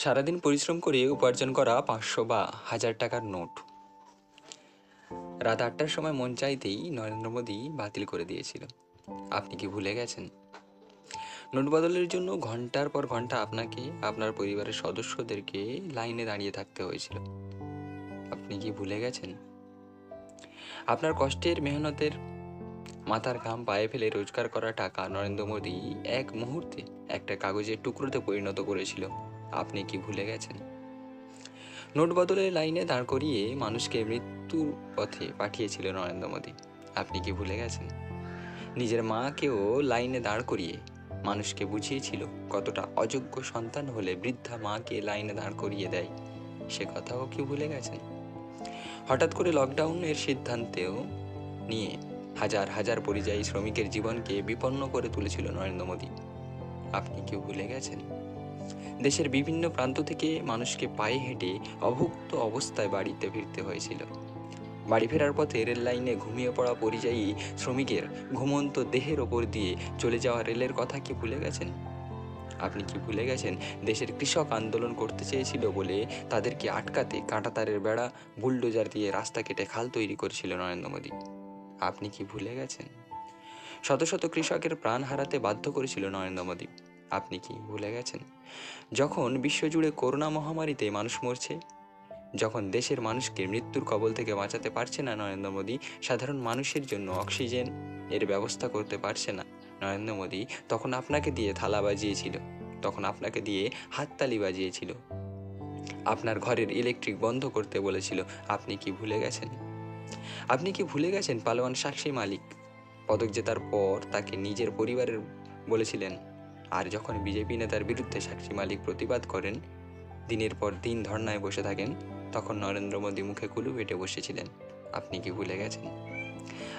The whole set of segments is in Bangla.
সারাদিন পরিশ্রম করে উপার্জন করা 500 বা 1000 টাকার নোট রাত 8টার সময় মন চাইতেই নরেন্দ্র মোদী বাতিল করে দিয়েছিল। আপনি কি ভুলে গেছেন? নোট বদলের জন্য ঘন্টার পর ঘন্টা আপনাকে আপনার পরিবারের সদস্যদেরকে লাইনে দাঁড়িয়ে থাকতে হয়েছিল। আপনি কি ভুলে গেছেন? আপনার কষ্টের মেহনতের মাথার ঘাম পায়ে ফেলে রোজগার করা টাকা নরেন্দ্র মোদী এক মুহূর্তে একটা কাগজের টুকরোতে পরিণত করেছিল। আপনি কি ভুলে গেছেন? নোট বদলের লাইনে দাঁড় করিয়ে মানুষকে মৃত্যুর পথে পাঠিয়েছিল নরেন্দ্র মোদী। আপনি কি ভুলে গেছেন? নিজের মাকেও লাইনে দাঁড় করিয়ে মানুষকে বুঝিয়েছিল কতটা অযোগ্য সন্তান হলে বৃদ্ধা মাকে লাইনে দাঁড় করিয়ে দেয়। সে কথাও কি ভুলে গেছেন? হঠাৎ করে লকডাউনের সিদ্ধান্তেও নিয়ে হাজার হাজার পরিযায়ী শ্রমিকের জীবনকে বিপন্ন করে তুলেছিল নরেন্দ্র মোদী। আপনি কি ভুলে গেছেন? দেশের বিভিন্ন প্রান্ত থেকে মানুষকে পায়ে হেঁটে অভুক্ত অবস্থায় বাড়িতে ফিরতে হয়েছিল। বাড়ি ফেরার পথে রেল লাইনে ঘুমিয়ে পড়া পরিযায়ী শ্রমিকের ঘুমন্ত দেহের ওপর দিয়ে চলে যাওয়া রেলের কথা কি ভুলে গেছেন? আপনি কি ভুলে গেছেন দেশের কৃষক আন্দোলন করতে চেয়েছিল বলে তাদেরকে আটকাতে কাঁটাতারের বেড়া বুলডোজার দিয়ে রাস্তা কেটে খাল তৈরি করেছিল নরেন্দ্র মোদী? আপনি কি ভুলে গেছেন শত শত কৃষকের প্রাণ হারাতে বাধ্য করেছিল নরেন্দ্র মোদী? আপনি কি ভুলে গেছেন যখন বিশ্বজুড়ে করোনা মহামারীতে মানুষ মরছে, যখন দেশের মানুষকে মৃত্যুর কবল থেকে বাঁচাতে পারছে না নরেন্দ্র মোদী, সাধারণ মানুষের জন্য অক্সিজেন এর ব্যবস্থা করতে পারছে না নরেন্দ্র মোদী, তখন আপনাকে দিয়ে থালা বাজিয়েছিল, তখন আপনাকে দিয়ে হাততালি বাজিয়েছিল, আপনার ঘরের ইলেকট্রিক বন্ধ করতে বলেছিল। আপনি কি ভুলে গেছেন? আপনি কি ভুলে গেছেন পালোয়ান সাক্ষী মালিক পদক জেতার পর তাকে নিজের পরিবারের বলেছিলেন, আর যখন বিজেপি নেতার বিরুদ্ধে সাক্ষী মালিক প্রতিবাদ করেন, দিনের পর দিন ধর্নায় বসে থাকেন, তখন নরেন্দ্র মোদী মুখে কুলু পেটে বসেছিলেন? আপনি কি ভুলে গেছেন?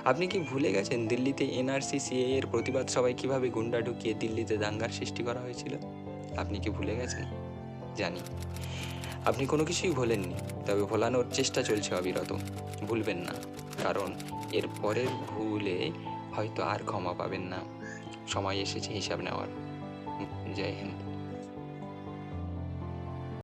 আপনি কি ভুলে গেছেন দিল্লিতে এনআরসি সিএএ এর প্রতিবাদ সবাই কিভাবে গুন্ডা ঢুকিয়ে দিল্লিতে দাঙ্গার সৃষ্টি করা হয়েছিল? আপনি কি ভুলে গেছেন? জানি আপনি কোনো কিছুই ভোলেননি, তবে ভোলানোর চেষ্টা চলছে অবিরত। ভুলবেন না, কারণ এর পরের ভুলে হয়তো আর ক্ষমা পাবেন না। সময় এসেছে হিসাব নেওয়ার। জয় হিন্দ।